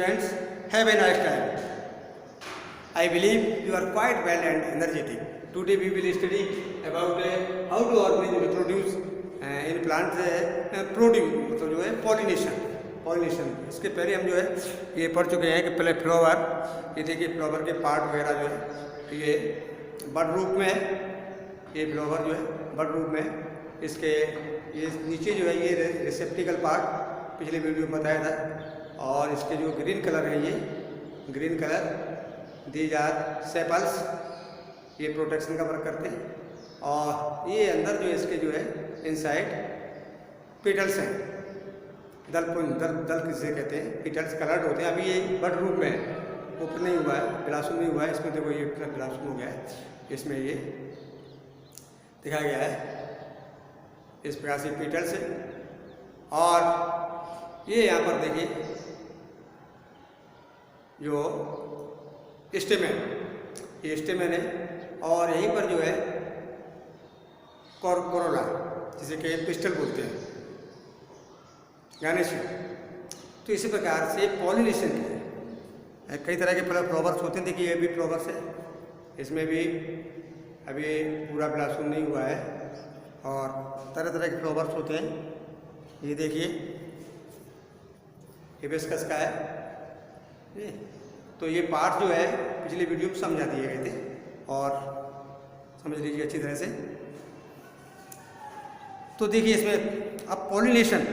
students, have a nice time. I believe you are quite well and energetic. Today we will study about how to organize reproduce in plant produce मतलब जो है pollination इसके पहले हम जो है ये पढ़ चुके हैं कि पहले फ्लावर, ये देखिए फ्लावर के पार्ट वगैरह जो है ये बड रूप में है, ये फ्लावर जो है बड रूप में, इसके ये नीचे जो है ये रिसेप्टिकल पार्ट पिछले वीडियो में बताया था, और इसके जो ग्रीन कलर है ये green colour these are sepals, ये प्रोटेक्शन का वर्क करते हैं, और ये अंदर जो इसके जो है इनसाइड पेटल्स हैं, दल किसे कहते हैं, पेटल्स कलर्ड होते हैं। अभी ये बड रूप में ऊपर नहीं हुआ है, ब्लासम नहीं हुआ है, इसमें देखो ये ब्लासम हो गया है, इसमें ये दिखाया गया है इस प्रकार से पेटल्स है। और ये यहाँ पर देखिए जो स्टेमेन, ये स्टेमेन है, और यहीं पर जो है कोरोला जिसे कि पिस्टल बोलते हैं, गार्निश। तो इसी प्रकार से पॉलिनेशन के कई तरह के फ्लावर्स होते हैं। देखिए ये भी फ्लावर्स है, इसमें भी अभी पूरा ब्लासम नहीं हुआ है, और तरह तरह के फ्लावर्स होते हैं। ये देखिए हिबिस्कस का है, तो ये पार्ट जो है पिछले वीडियो में समझा दिए गए थे, और समझ लीजिए अच्छी तरह से। तो देखिए इसमें अब पॉलिनेशन,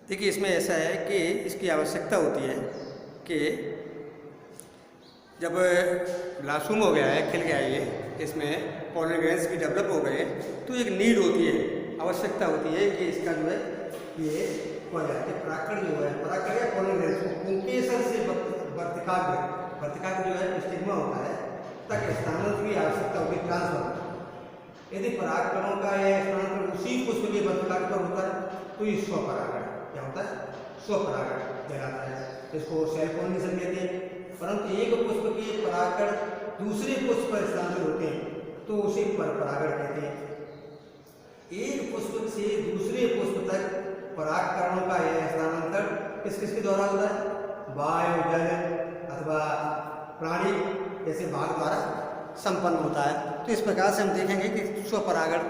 देखिए इसमें ऐसा है कि इसकी आवश्यकता होती है कि जब ब्लासम हो गया है, खिल गया है, ये इसमें पॉलन ग्रेन्स भी डेवलप हो गए, तो एक नीड होती है, आवश्यकता होती है कि इसका जो है ये परागकण जो है, परागकण या पॉलन ग्रेन्स को पुंकेसर से वर्तिकाग्र जो है स्टिग्मा होता है, तक स्थानांतरण की आवश्यकता होती है, ट्रांसफर। यदि परागकणों का यह स्थानांतरण उसी पुष्प के वर्तिकाग्र पर होता है तो ये स्वपरागण क्या होता है, स्वपरागण कहलाता है, इसको सेल्फ पॉलिनेशन कहते हैं। परंतु एक पुष्प के परागकण दूसरे पुष्प पर स्थानांतरित होते हैं तो उसे परपरागण कहते हैं। एक पुष्प से दूसरे पुष्प तक परागकणों का यह स्थानांतरण किसके द्वारा होता है, वायु, जल अथवा प्राणी जैसे भाग द्वारा संपन्न होता है। तो इस प्रकार से हम देखेंगे कि स्वपरागण,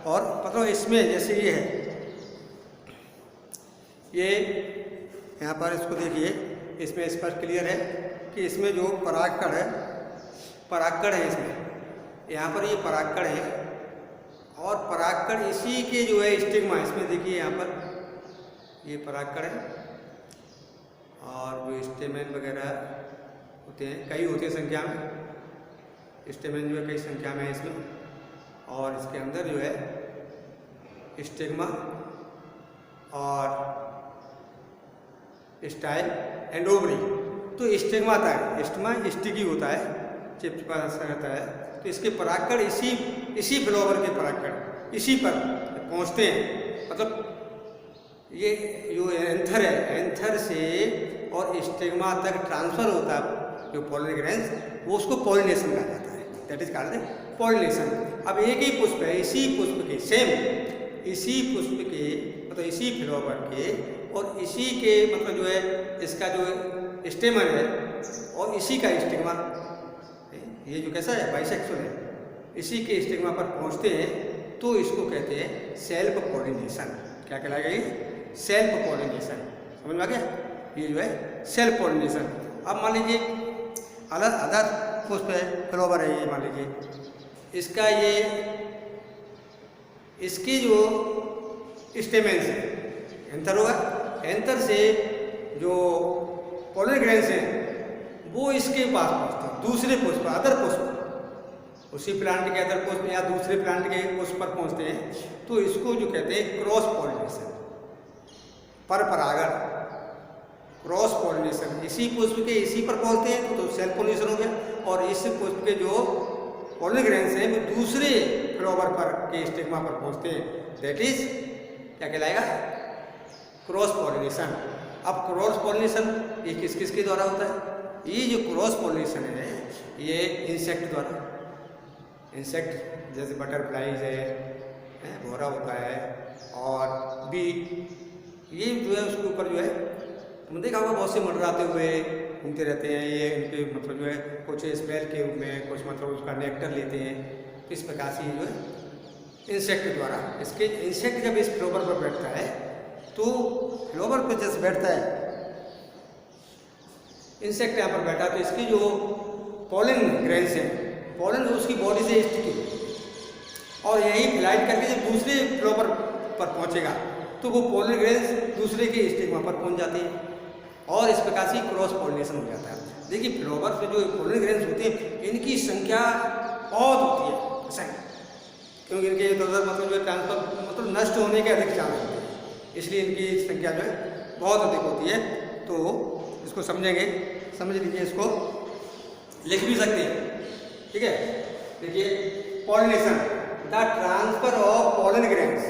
और मतलब इसमें जैसे ये है, ये यहाँ पर इसको देखिए, इसमें स्पष्ट क्लियर है कि इसमें जो परागकण है इसमें, यहाँ पर ये परागकण है, और परागकण इसी के जो है स्टिग्मा, इसमें देखिए यहाँ पर ये परागकण है, और जो स्टेमेन वगैरह होते हैं, कई होते हैं संख्या में, स्टेमेन जो है कई संख्या में है इसमें, और इसके अंदर जो है स्टिग्मा और स्टाइल एंड ओवरी। तो स्टिग्मा तक, स्टिग्मा स्टिकी होता है, चिपचिपा रहता है, तो इसके परागकण इसी फ्लावर के परागकण इसी पर पहुंचते हैं, मतलब ये जो एंथर है, एंथर से और स्टिग्मा तक ट्रांसफर होता है जो पॉलन ग्रेन्स, वो उसको पॉलिनेशन कहा जाता है, दैट इज कॉल्ड पॉलिनेशन। अब एक ही पुष्प है, इसी पुष्प के सेम इसी पुष्प के मतलब इसी फ्लावर के, और इसी के मतलब जो है इसका जो स्टेमन है और इसी का स्टिग्मा, ये जो कैसा है बाइसेक्सुअल है, इसी के स्टिग्मा पर पहुंचते हैं, तो इसको कहते हैं सेल्फ पॉलिनेशन। क्या कहलाएगा ये, सेल्फ पॉलिनेशन। समझ में आ गया, ये जो है सेल्फ पॉलिनेशन। अब मान लीजिए अदर पुष्प है, फ्लावर है, ये मान लीजिए इसका ये इसकी जो स्टेमेंस है, एंथर होगा, एंथर से जो पॉलन ग्रेन्स हैं वो इसके पास पहुंचते हैं, दूसरे पुष्प, अदर पुष्प, उसी प्लांट के अदर पुष्प या दूसरे प्लांट के पुष्प पर पहुंचते हैं, तो इसको जो कहते हैं क्रॉस पॉलिनेशन, परपरागण, क्रॉस पॉलिनेशन। इसी पुष्प के इसी पर पहुंचते हैं तो सेल्फ पॉलिनेशन हो गया, और इस पुष्प के जो पॉलन ग्रेन्स हैं वो दूसरे फ्लावर पर के स्टिग्मा पर पहुंचते हैं, दैट इज क्या कहलाएगा, क्रॉस पॉलिनेशन। अब क्रॉस पॉलिनेशन ये किस किस के द्वारा होता है, ये जो क्रॉस पॉलिनेशन है ये इंसेक्ट द्वारा, इंसेक्ट जैसे बटरफ्लाइज है, भौरा होता है, और बी, ये जो है उसके ऊपर जो है तुमने देखा होगा बहुत से मंडराते हुए घूमते रहते हैं, ये इनके मतलब जो है कुछ स्मेल के रूप में, कुछ मतलब उसका नेक्टर लेते हैं। तो इस प्रकार से जो है इंसेक्ट द्वारा, इसके इंसेक्ट जब इस फ्लावर पर बैठता है तो फ्लावर पर जैसे बैठता है इंसेक्ट यहाँ पर बैठा, तो इसकी जो पॉलन ग्रेन्स हैं, पॉलन उसकी बॉडी से स्टिक और यही फ्लाइट करके जब दूसरे फ्लावर पर पहुँचेगा तो वो पॉलन ग्रेन्स दूसरे के स्टिग्मा पर पहुँच जाते हैं और इस प्रकार से क्रॉस पॉलिनेशन हो जाता है। देखिए फ्लावर पे जो पॉलन ग्रेन्स होते हैं इनकी संख्या बहुत होती है, क्योंकि इनके इधर मतलब जो ट्रांसफर मतलब नष्ट होने के अधिक चांस होते हैं, इसलिए इनकी संख्या जो है बहुत अधिक होती है। तो इसको समझेंगे, समझ लीजिए, इसको लिख भी सकते हैं, ठीक है। देखिए pollination, the transfer of pollen grains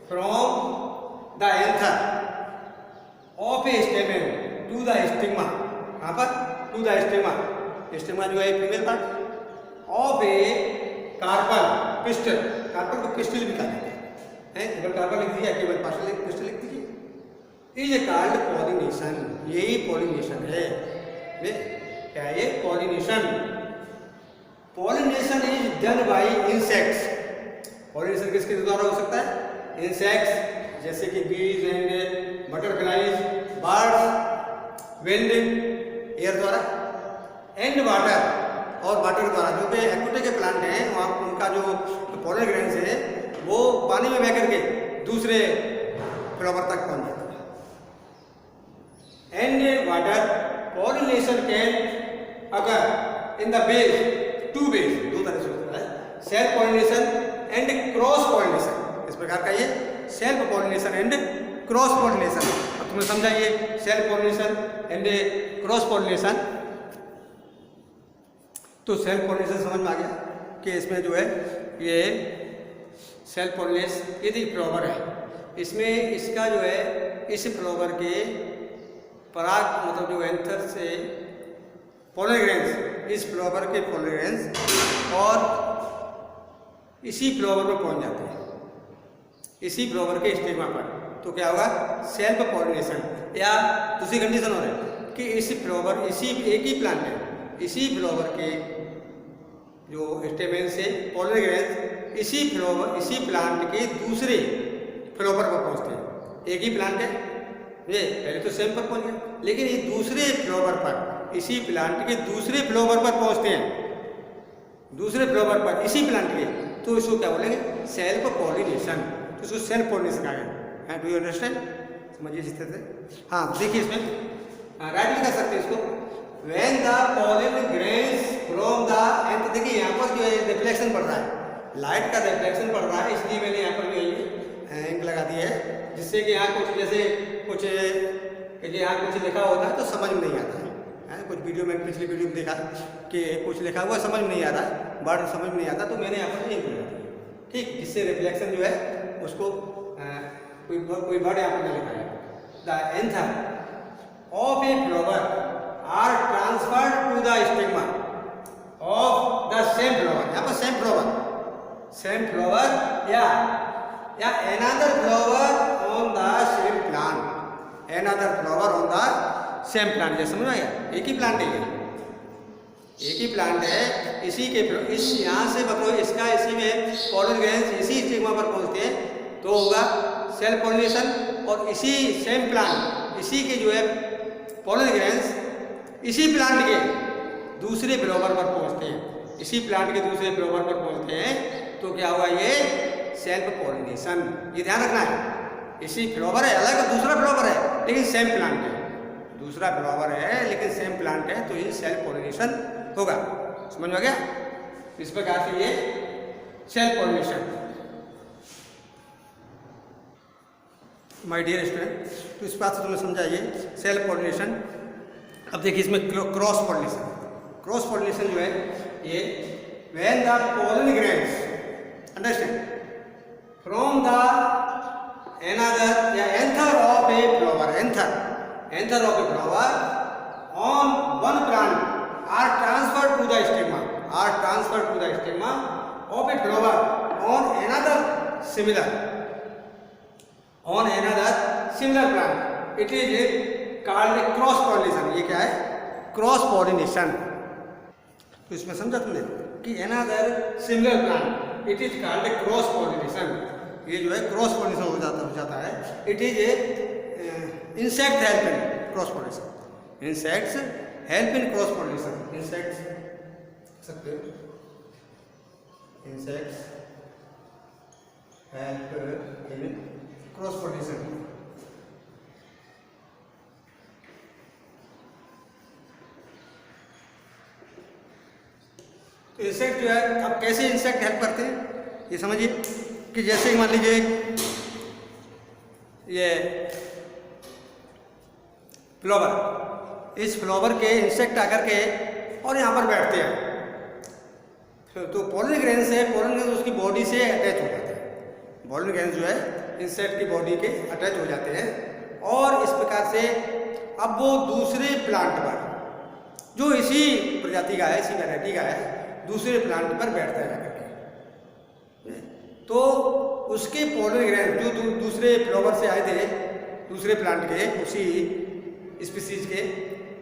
from the anther of a stamen to the stigma, कहाँ पर, टू द स्टिग्मा, स्टिग्मा जो है female part of a carpel pistil, carpel को पिस्टल भी कहते हैं, केवल कार्पल लिख दीजिए, केवल पार्शल पिस्टल लिख दीजिए, इज कॉल्ड पॉलिनेशन, यही पॉलिनेशन है। क्या ये pollination, pollination is done by insects. Pollination किसके द्वारा हो सकता है, इंसेक्ट्स जैसे कि बीज and butterflies, birds, wind, air द्वारा, एंड वाटर, और वाटर द्वारा। जो कि एक्वाटिक के प्लांट हैं वहाँ उनका जो पॉलन ग्रेन्स है वो पानी में बह करके दूसरे फ्लावर तक पहुँच जाता है। एंड वाटर पॉलिनेशन कैन अगर in the base, two base, दो तरह से होता है, self pollination and cross pollination. इस प्रकार का ये self pollination and cross pollination. अब तुम्हें समझाइए self pollination and cross pollination. तो सेल्फ पॉलिनेशन समझ में आ गया कि इसमें जो है ये सेल्फ पॉलिनेशन, यदि फ्लावर है इसमें इसका जो है इस फ्लावर के पराग मतलब जो एंथर से पॉलन ग्रेन्स, इस फ्लावर के पॉलन ग्रेन्स और इसी फ्लावर में पहुंच जाते हैं, इसी फ्लावर के स्टिग्मा पर। तो क्या होगा, सेल्फ पॉलिनेशन। या दूसरी कंडीशन हो रही है कि इस फ्लावर, इसी एक ही प्लांट है, इसी फ्लावर के जो स्टेमेन से पॉलन ग्रेन्स इसी फ्लावर, इसी प्लांट के दूसरे फ्लावर पर पहुंचते हैं। एक ही प्लांट है ये, पहले तो सेम पर पहुंच गए, लेकिन ये दूसरे फ्लावर पर, इसी प्लांट के दूसरे फ्लावर पर पहुंचते हैं, दूसरे फ्लावर पर इसी प्लांट के, तो इसको क्या बोलेंगे, सेल्फ पॉलिनेशन। तो इसको सेल्फ पॉलिनेशन आ गया। डू यू अंडरस्टैंड, समझिए इस तरह से। हाँ देखिए इसमें राइट भी कर सकते हैं इसको, When the pollen grains from the and, देखिए यहाँ पर जो है रिफ्लेक्शन पड़ रहा है, लाइट का रिफ्लेक्शन पड़ रहा है, इसलिए मैंने यहाँ पर जो है इंक लगा दी है, जिससे कि यहाँ कुछ जैसे कुछ यहाँ कुछ लिखा होता है तो समझ में नहीं आता है। कुछ वीडियो में, पिछली वीडियो में देखा कि कुछ लिखा हुआ समझ में नहीं आ रहा, वर्ड समझ में नहीं आता, तो मैंने यहाँ पर इंक लगा दी, ठीक, जिससे रिफ्लेक्शन जो है उसको कोई वर्ड यहाँ पर नहीं लिखा है। The anther of a flower are transferred to the stigma of the same flower, यहाँ पर same flower या another flower on the same plant, another flower on the same plant। जैसे समझ में आया, एक ही प्लांट है, एक ही प्लांट है, इसी के इस यहाँ से मतलब इसका इसी में पॉलन ग्रेन्स इसी स्टिग्मा पर पहुँचते हैं तो होगा सेल्फ पॉलिनेशन, और इसी सेम प्लांट, इसी के जो है पॉलन ग्रेन्स इसी प्लांट के दूसरे फ्लावर पर पहुंचते हैं, इसी प्लांट के दूसरे फ्लावर पर पहुंचते हैं, तो क्या हुआ, ये सेल्फ पॉलिनेशन। ये ध्यान रखना है, इसी फ्लावर है, अलग दूसरा फ्लावर है लेकिन सेम प्लांट है, दूसरा फ्लावर है लेकिन सेम प्लांट है, तो ये सेल्फ पॉलिनेशन होगा। समझ में आ गया, इस प्रकार से ये self pollination. My dear student, तो इस बात से तुम्हें समझाइए सेल्फ पॉलिनेशन। अब देखिए इसमें क्रॉस पॉलिनेशन, क्रॉस पॉलिनेशन जो है ये when the pollen grains, understand, from the anther या anther of a flower, anther of a flower on one plant are transferred to the stigma, are transferred to the stigma of a flower on another similar, on another similar plant, it is called cross pollination. ये क्या है? Cross pollination. तो इसमें समझा तुमने कि another similar plant it is called cross pollination. ये जो है क्रॉस पॉलिनेशन हो जाता है। It is a insect help in cross pollination. Insects help in cross pollination. Insects सकते हो, insects help in cross pollination. तो इंसेक्ट जो है, अब कैसे इंसेक्ट हेल्प करते हैं ये समझिए कि जैसे मान लीजिए ये फ्लावर, इस फ्लावर के इंसेक्ट आकर के और यहाँ पर बैठते हैं। तो पोलन ग्रेन्स है, पोलन ग्रेन्स उसकी बॉडी से अटैच हो जाते हैं। पोलन ग्रेन्स जो है इंसेक्ट की बॉडी के अटैच हो जाते हैं और इस प्रकार से अब वो दूसरे प्लांट पर, जो इसी प्रजाति का है, इसी वैरायटी का है, दूसरे प्लांट पर बैठता है जाकर के। तो उसके पोलन ग्रेन्स जो दूसरे फ्लावर से आए थे, दूसरे प्लांट के, उसी स्पीसीज के,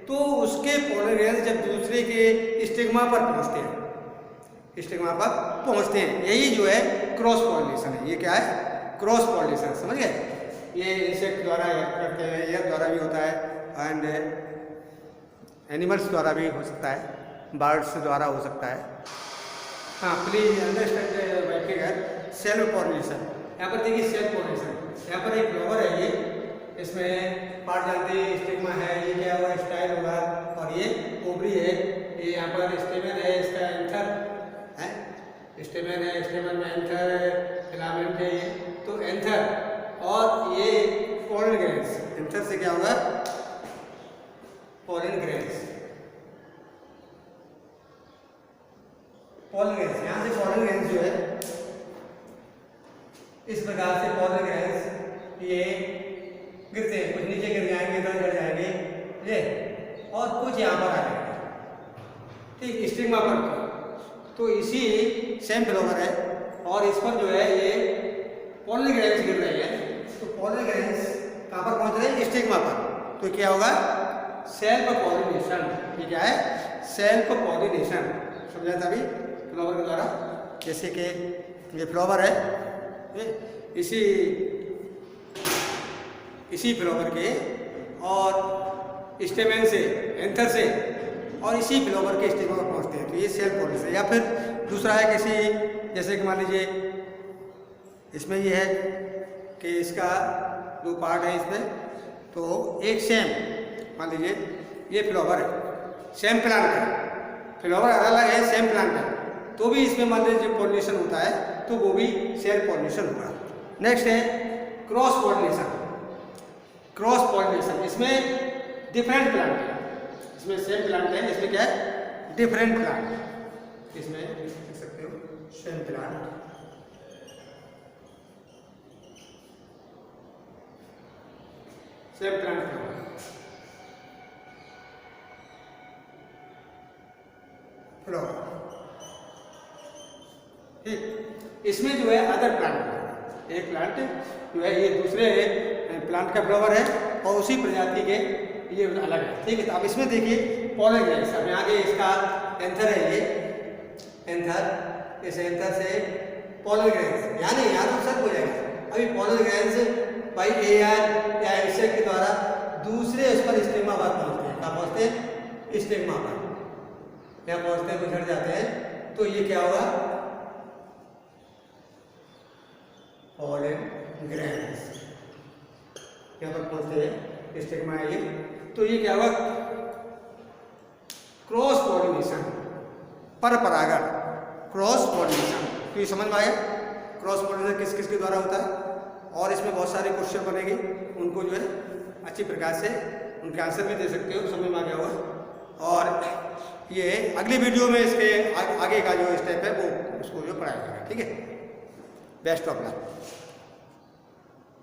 तो उसके पोलन ग्रेन्स जब दूसरे के स्टिग्मा पर पहुंचते हैं, स्टिग्मा पर पहुंचते हैं, यही जो है क्रॉस पॉलिनेशन है। ये क्या है? Cross pollination. समझ गए? ये इंसेक्ट द्वारा करते हैं, एयर द्वारा भी होता है एंड एनिमल्स द्वारा भी हो सकता है, बर्ड्स द्वारा हो सकता है। हाँ, please understand my figure. Self pollination, यहाँ पर देखिए सेल्फ पॉलिनेशन। यहाँ पर एक फ्लावर है, ये इसमें पार्ट जानते हैं, स्टिग्मा है, ये क्या हुआ? स्टाइल होगा, और ये ओवरी है, ये यहाँ पर स्टेमन है, इसका एंथर है, स्टेमन है, स्टेमन में एंथर है, फिलामेंट है ये, तो एंथर और ये पोलन ग्रेन्स। एंथर से क्या होगा? Pollen grains. पोलन ग्रेन्स, यहाँ से पोलन ग्रेन्स जो है इस प्रकार से पोलन ग्रेन्स ये गिरते हैं, कुछ नीचे गिर जाएंगे, इधर गिर जाएंगे, ये, और कुछ यहाँ पर आ जाएंगे, ठीक, स्टिग्मा पर। तो इसी सेम फ्लावर है और इस पर जो है ये पोलन ग्रेन्स गिर रहे हैं। तो पोलन ग्रेन्स कहाँ पर पहुँच रहे हैं? स्टिग्मा पर। तो क्या होगा? Self pollination. ये क्या है? Self pollination. समझा था अभी फ्लावर के द्वारा। जैसे कि ये फ्लावर है, इसी फ्लावर के और स्टेमेन से, एंथर से, और इसी फ्लावर के स्टिग्मा पर पहुंचते हैं। तो ये सेल्फ पॉलिनेशन। या फिर दूसरा है किसी, जैसे कि मान लीजिए इसमें ये है कि इसका दो पार्ट है इसमें, तो एक सेम, मान लीजिए ये फ्लावर है, सेम प्लांट है, फ्लावर अलग है, सेम प्लांट है, तो भी इसमें मान लीजिए जो पॉलिनेशन होता है तो वो भी सेल्फ पॉलिनेशन होगा। नेक्स्ट है क्रॉस पॉलिनेशन। क्रॉस पॉलिनेशन, इसमें डिफरेंट प्लांट है, इसमें सेम प्लांट है, इसमें क्या है? Different plant. इसमें देख सकते हो same plant, same plant flower, ठीक। इसमें जो है अदर प्लांट, एक प्लांट जो है ये दूसरे प्लांट का फ्लावर है और उसी प्रजाति के ये अलग है, ठीक है। तो अब इसमें देखिए पोलन ग्रेन्स, अब आगे इसका एंथर है, ये एंथर, इस एंथर से पोलन ग्रेन्स, यानी यहाँ तो सब हो जाएगा। अभी पोलन ग्रेन्स बाई एयर या इंसेक्ट के द्वारा दूसरे उस पर स्टिग्मा पर पहुँचते हैं। कहाँ पहुँचते हैं? स्टिग्मा पर, यहाँ पहुँचते हैं, गुजर जाते हैं। तो ये क्या होगा? पोलन ग्रेन्स यहाँ पर पहुँचते हैं, स्टिग्मा है ये। तो ये क्या होगा? क्रॉस पॉलिनेशन, पर परागण, क्रॉस पॉलिनेशन। तो ये समझ में आया क्रॉस पॉलिनेशन किस किस के द्वारा होता है। और इसमें बहुत सारे क्वेश्चन बनेंगे, उनको जो है अच्छी प्रकार से उनके आंसर भी दे सकते हो, समझ में आ गया होगा। और ये अगली वीडियो में इसके आगे का जो स्टेप है वो उसको जो पढ़ाया जाएगा, ठीक है। Best of luck.